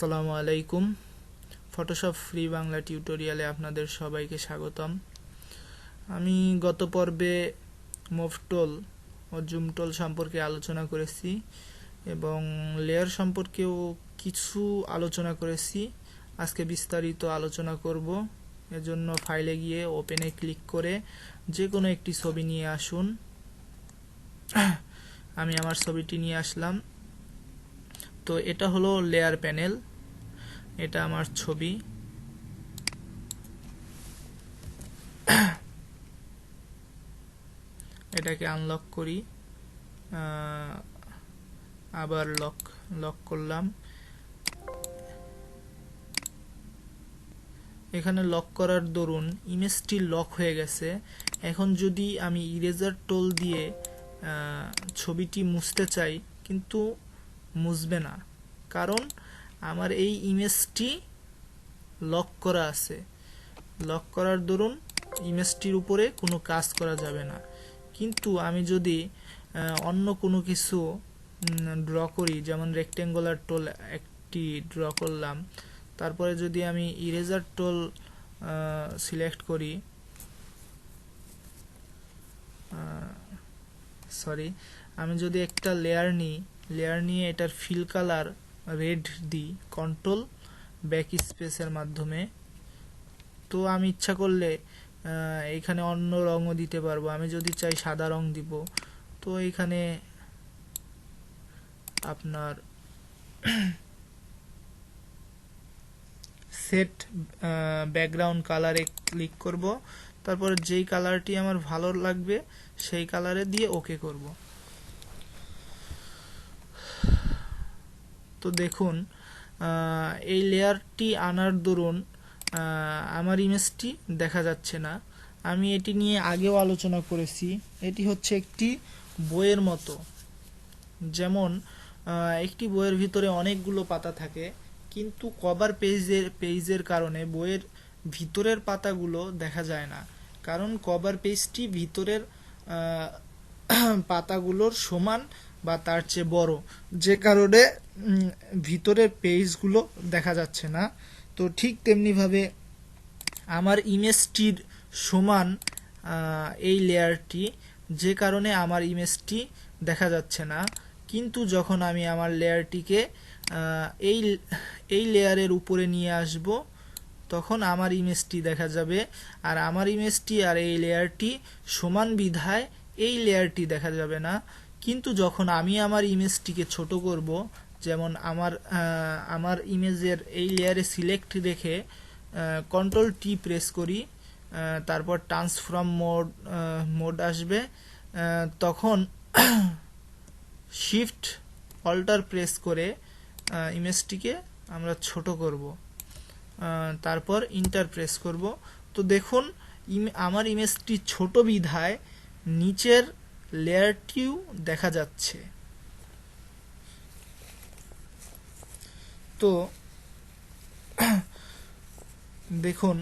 আসসালামু আলাইকুম। Photoshop free Bangla টিউটোরিয়ালে আপনাদের সবাইকে স্বাগতম। আমি গত পর্বে মুভ টুল ও জুম টুল সম্পর্কে আলোচনা করেছি এবং লেয়ার সম্পর্কেও কিছু আলোচনা করেছি। আজকে বিস্তারিত আলোচনা করব। এজন্য ফাইলে গিয়ে ওপেনে ক্লিক করে যে কোনো একটি ছবি নিয়ে আসুন। আমি আমার ছবিটি নিয়ে আসলাম। তো এটা হলো লেয়ার প্যানেল, এটা আমার ছবি। এটাকে আনলক করি, আবার লক করলাম। এখানে লক করার দরুন ইমেজটি লক হয়ে গেছে। এখন যদি আমি ইরেজার টুল দিয়ে ছবিটি মুছতে চাই, কিন্তু মুছবে না, কারণ আমার এই ইমেজটি লক করা আছে। লক করার দরুন ইমেজটির উপরে কোনো কাজ করা যাবে না। কিন্তু আমি যদি অন্য কোনো কিছু ড্র করি, যেমন রেক্টেঙ্গুলার টুল একটি ড্র করলাম, তারপরে যদি আমি ইরেজার টুল সিলেক্ট করি, আমি যদি একটা লেয়ার নিয়ে এটার ফিল কালার রেড দিই কন্ট্রোল ব্যাক স্পেসের মাধ্যমে, তো আমি ইচ্ছা করলে এখানে অন্য রঙও দিতে পারবো। আমি যদি চাই সাদা রং দিব, তো এখানে আপনার সেট ব্যাকগ্রাউন্ড কালারে ক্লিক করব, তারপরে যেই কালারটি আমার ভালো লাগবে সেই কালারে দিয়ে ওকে করব। তো দেখুন, এই লেয়ারটি আনার দরুন আমার ইমেজটি দেখা যাচ্ছে না। আমি এটি নিয়ে আগেও আলোচনা করেছি। এটি হচ্ছে একটি বইয়ের মতো। যেমন একটি বইয়ের ভিতরে অনেকগুলো পাতা থাকে, কিন্তু কভার পেজের কারণে বইয়ের ভিতরের পাতাগুলো দেখা যায় না, কারণ কভার পেজটি ভিতরের পাতাগুলোর সমান বা তার চেয়ে বড়, যে কারণে ভিতরের পেজগুলো দেখা যাচ্ছে না। তো ঠিক তেমনিভাবে আমার ইমেজটির সমান এই লেয়ারটি, যে কারণে আমার ইমেজটি দেখা যাচ্ছে না। কিন্তু যখন আমি আমার লেয়ারটিকে এই লেয়ারের উপরে নিয়ে আসব, তখন আমার ইমেজটি দেখা যাবে। আর আমার ইমেজটি আর এই লেয়ারটি সমান বিধায় এই লেয়ারটি দেখা যাবে না। কিন্তু যখন আমি আমার ইমেজটিকে ছোট করব, যেমন আমার ইমেজের এই লেয়ারে সিলেক্ট রেখে কন্ট্রোল টি প্রেস করি, তারপর ট্রান্সফর্ম মোড আসবে, তখন শিফট অল্টার প্রেস করে ইমেজটিকে আমরা ছোট করব, তারপর ইন্টার প্রেস করব। তো দেখুন, আমার ইমেজটি ছোট বিধায় নিচের লেয়ারটিও দেখা যাচ্ছে। তো দেখুন,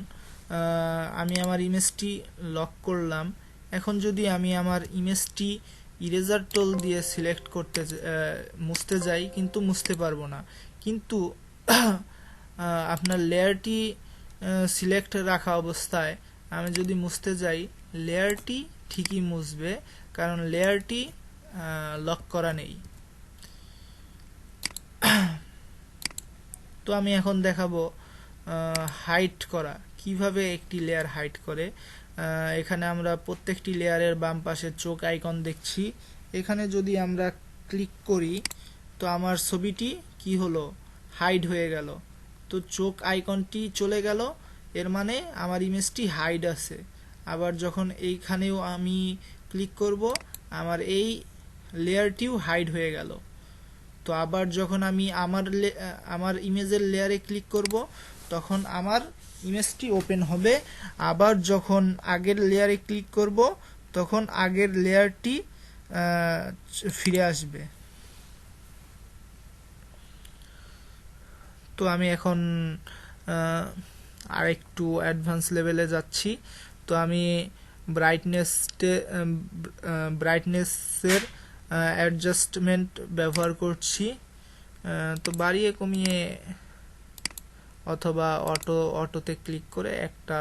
আমি আমার ইমেজটি লক করলাম। এখন যদি আমি আমার ইমেজটি ইরেজার টুল দিয়ে সিলেক্ট করতে মুছতে যাই, কিন্তু মুছতে পারবো না। কিন্তু আপনার লেয়ারটি সিলেক্ট রাখা অবস্থায় আমি যদি মুছতে যাই, লেয়ারটি ঠিকই মুছবে, কারণ লেয়ারটি লক করা নেই। তো আমি এখন দেখাবো হাইড করা, কিভাবে একটি লেয়ার হাইড করে। এখানে আমরা প্রত্যেকটি লেয়ারের বাম পাশে চোখ আইকন দেখছি। এখানে যদি আমরা ক্লিক করি, তো আমার ছবিটি কি হলো, হাইড হয়ে গেল। তো চোখ আইকনটি চলে গেল, এর মানে আমার ইমেজটি হাইড আছে। আবার যখন এইখানেও আমি ক্লিক করব, আমার এই লেয়ারটিও হাইড হয়ে গেল। তো আবার যখন আমি আমার ইমেজের লেয়ারে ক্লিক করব, তখন আমার ইমেজটি ওপেন হবে। আবার যখন আগের লেয়ারে ক্লিক করব, তখন আগের লেয়ারটি ফিরে আসবে। তো আমি এখন আরেকটু অ্যাডভান্স লেভেলে যাচ্ছি। তো আমি ব্রাইটনেসের অ্যাডজাস্টমেন্ট ব্যবহার করছি। তো বাড়িয়ে কমিয়ে অথবা অটোতে ক্লিক করে একটা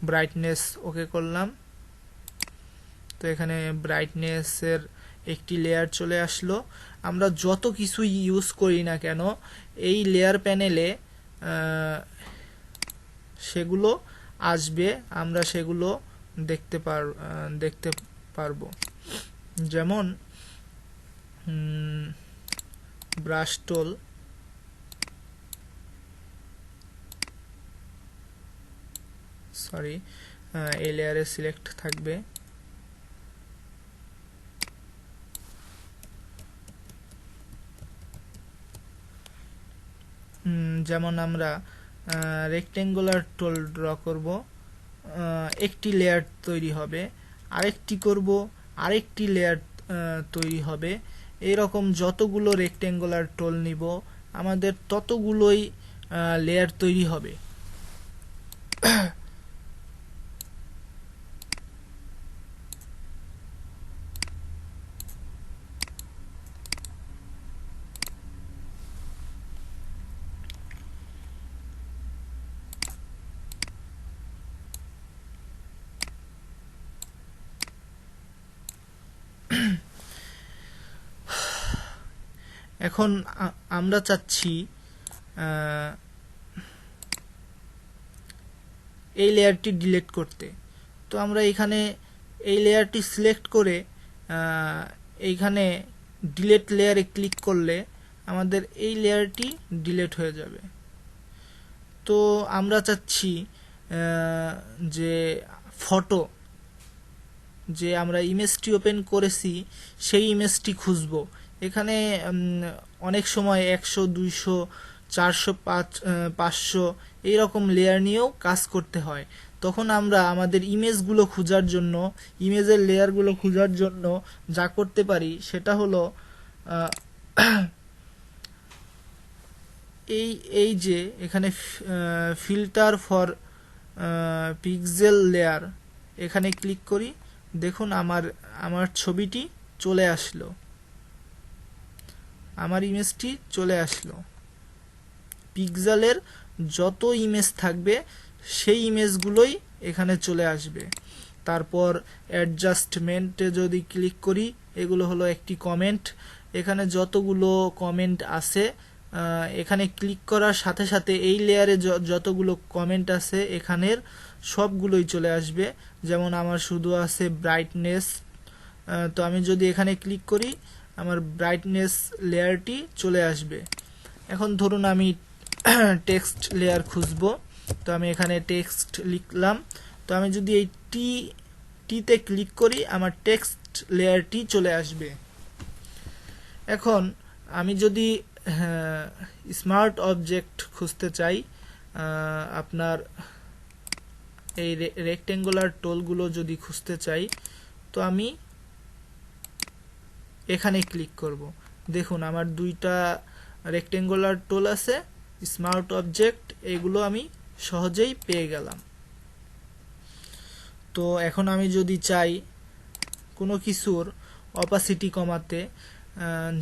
ব্রাইটনেস ওকে করলাম। তো এখানে ব্রাইটনেসের একটি লেয়ার চলে আসলো। আমরা যত কিছু ইউজ করি না কেন এই লেয়ার প্যানেলে সেগুলো আসবে, আমরা সেগুলো দেখতে পারবো। যেমন ব্রাশ টুল, এই লেয়ারে সিলেক্ট থাকবে। যেমন আমরা রেক্টেঙ্গুলার টুল ড্র করব, একটি লেয়ার তৈরি হবে, আরেকটি করব, আরেকটি লেয়ার তৈরি হবে। এইরকম যতগুলো রেক্টেঙ্গুলার টুল নিব আমাদের ততগুলোই লেয়ার তৈরি হবে। এখন আমরা চাচ্ছি এই লেয়ারটি ডিলিট করতে। তো আমরা এখানে এই লেয়ারটি সিলেক্ট করে এইখানে ডিলিট লেয়ারে ক্লিক করলে আমাদের এই লেয়ারটি ডিলিট হয়ে যাবে। তো আমরা চাচ্ছি যে ফটো, যে আমরা ইমেজটি ওপেন করেছি সেই ইমেজটি খুঁজব। এখানে অনেক সময় 100, 200, 400, 500 এইরকম লেয়ার নিয়েও কাজ করতে হয়। তখন আমরা আমাদের ইমেজগুলো খোঁজার জন্য, ইমেজের লেয়ারগুলো খোঁজার জন্য যা করতে পারি সেটা হলো এই যে এখানে ফিল্টার ফর পিক্সেল লেয়ার, এখানে ক্লিক করি। দেখুন আমার ছবিটি চলে আসলো, আমার ইমেজটি চলে আসলো। পিক্সেলের যত ইমেজ থাকবে সেই ইমেজগুলোই এখানে চলে আসবে। তারপর অ্যাডজাস্টমেন্টে যদি ক্লিক করি, এগুলো হলো একটি কমেন্ট। এখানে যতগুলো কমেন্ট আছে এখানে ক্লিক করার সাথে সাথে এই লেয়ারে যতগুলো কমেন্ট আছে এখানের সবগুলোই চলে আসবে। যেমন আমার শুধু আছে ব্রাইটনেস, তো আমি যদি এখানে ক্লিক করি আমার ব্রাইটনেস লেয়ারটি চলে আসবে। এখন ধরুন আমি টেক্সট লেয়ার খুঁজবো, তো আমি এখানে টেক্সট লিখলাম। তো আমি যদি এই টিতে ক্লিক করি আমার টেক্সট লেয়ারটি চলে আসবে। এখন আমি যদি স্মার্ট অবজেক্ট খুঁজতে চাই, আপনার এই রেক্টেঙ্গুলার টুলগুলো যদি খুঁজতে চাই, তো আমি এখানে ক্লিক করব। দেখুন আমার দুইটা রেক্টেঙ্গুলার টুল আছে, স্মার্ট অবজেক্ট, এগুলো আমি সহজেই পেয়ে গেলাম। তো এখন আমি যদি চাই কোনো কিছুর অপাসিটি কমাতে,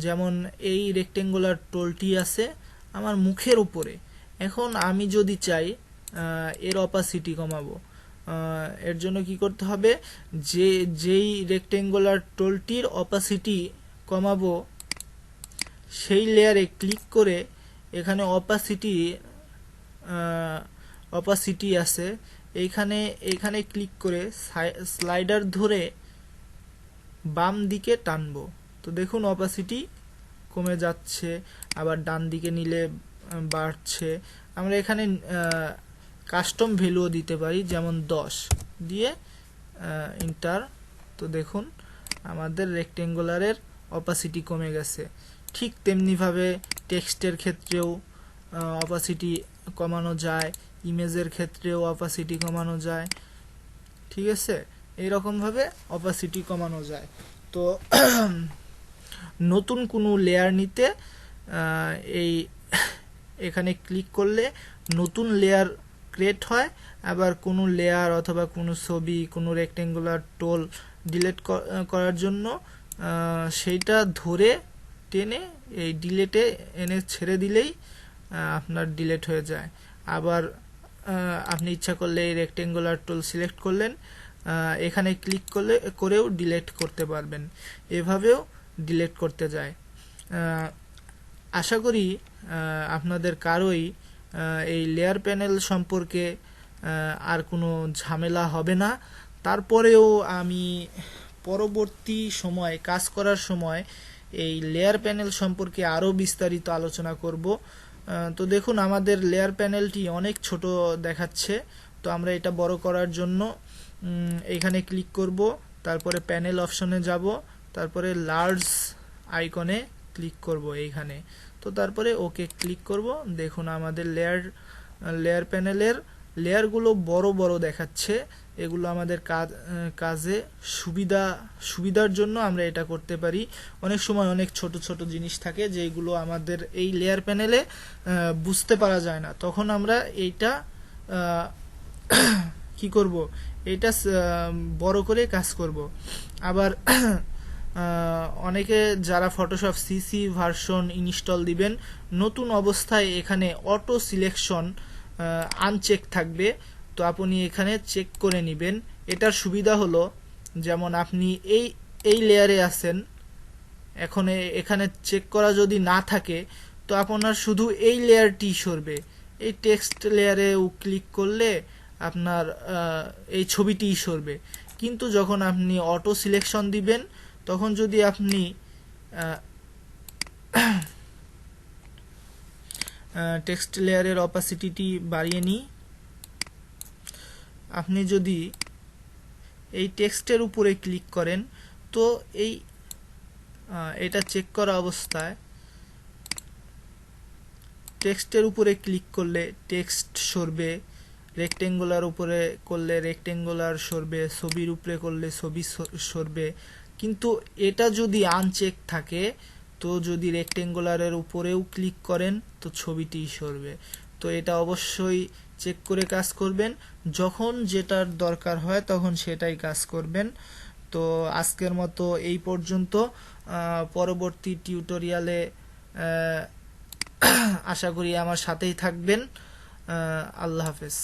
যেমন এই রেক্টেঙ্গুলার টুলটি আছে আমার মুখের উপরে, এখন আমি যদি চাই এর অপাসিটি কমাবো, এর জন্য কি করতে হবে, যেই রেক্টেঙ্গুলার টুলটির অপাসিটি কমাবো সেই লেয়ারে ক্লিক করে এখানে অপাসিটি আছে, এইখানে ক্লিক করে স্লাইডার ধরে বাম দিকে টানবো। তো দেখুন অপাসিটি কমে যাচ্ছে, আবার ডান দিকে নিলে বাড়ছে। আমরা এখানে কাস্টম ভ্যালুও দিতে পারি, যেমন 10 দিয়ে ইন্টার। তো দেখুন আমাদের রেক্টেঙ্গুলারের অপাসিটি কমে গেছে। ঠিক তেমনিভাবে টেক্সটের ক্ষেত্রেও অপাসিটি কমানো যায়, ইমেজের ক্ষেত্রেও অপাসিটি কমানো যায়। ঠিক আছে, এইরকমভাবে অপাসিটি কমানো যায়। তো নতুন কোনো লেয়ার নিতে এখানে ক্লিক করলে নতুন লেয়ার ক্রিয়েট হয়। আবার কোনো লেয়ার অথবা কোনো ছবি, কোনো রেক্টেঙ্গুলার টুল ডিলিট করার জন্য সেইটা ধরে টেনে এই ডিলেটে এনে ছেড়ে দিলেই আপনার ডিলেট হয়ে যায়। আবার আপনি ইচ্ছা করলে এই রেক্টেঙ্গুলার টুল সিলেক্ট করলেন, এখানে ক্লিক করেও ডিলেট করতে পারবেন। এভাবেও ডিলেট করতে যায়। আশা করি আপনাদের কারোই এই লেয়ার প্যানেল সম্পর্কে আর কোনো ঝামেলা হবে না। তারপরেও আমি পরবর্তী সময় কাজ করার সময় এই লেয়ার প্যানেল সম্পর্কে আরও বিস্তারিত আলোচনা করব। তো দেখুন আমাদের লেয়ার প্যানেলটি অনেক ছোট দেখাচ্ছে। তো আমরা এটা বড় করার জন্য এখানে ক্লিক করব, তারপরে প্যানেল অপশনে যাব, তারপরে লার্জ আইকনে ক্লিক করব এইখানে। তো তারপরে ওকে ক্লিক করব। দেখুন আমাদের লেয়ার প্যানেলের লেয়ারগুলো বড় বড় দেখাচ্ছে। এগুলো আমাদের কাজে সুবিধার জন্য আমরা এটা করতে পারি। অনেক সময় অনেক ছোট ছোট জিনিস থাকে যেগুলো আমাদের এই লেয়ার প্যানেলে বুঝতে পারা যায় না, তখন আমরা এইটা কি করব, এটা বড় করে কাজ করব। আবার অনেকে যারা ফটোশপ সিসি ভার্সন ইনস্টল দিবেন, নতুন অবস্থায় এখানে অটো সিলেকশন আনচেক থাকবে। তো আপনি এখানে চেক করে নেবেন। এটার সুবিধা হলো, যেমন আপনি এই লেয়ারে আছেন, এখন এখানে চেক করা যদি না থাকে তো আপনার শুধু এই লেয়ারটি সরবে। এই টেক্সট লেয়ারে ক্লিক করলে আপনার এই ছবিটি সরবে। কিন্তু যখন আপনি অটো সিলেকশন দিবেন, তখন যদি আপনি টেক্সট লেয়ারের অপাসিটিটি বাড়িয়ে নিই, আপনি যদি এই টেক্সটের উপরে ক্লিক করেন, তো এটা চেক করা অবস্থায় টেক্সটের উপরে ক্লিক করলে টেক্সট সরবে, রেক্টেঙ্গুলার উপরে করলে রেক্টেঙ্গুলার সরবে, ছবির উপরে করলে ছবি সরবে। কিন্তু এটা যদি আনচেক থাকে, তো যদি রেক্টেঙ্গুলারের উপরেও ক্লিক করেন তো ছবিটি সরবে। তো এটা অবশ্যই চেক করে কাজ করবেন। যখন যেটার দরকার হয় তখন সেটাই কাজ করবেন। তো আজকের মতো এই পর্যন্ত। পরবর্তী টিউটোরিয়ালে আশা করি আমার সাথেই থাকবেন। আল্লাহ হাফেজ।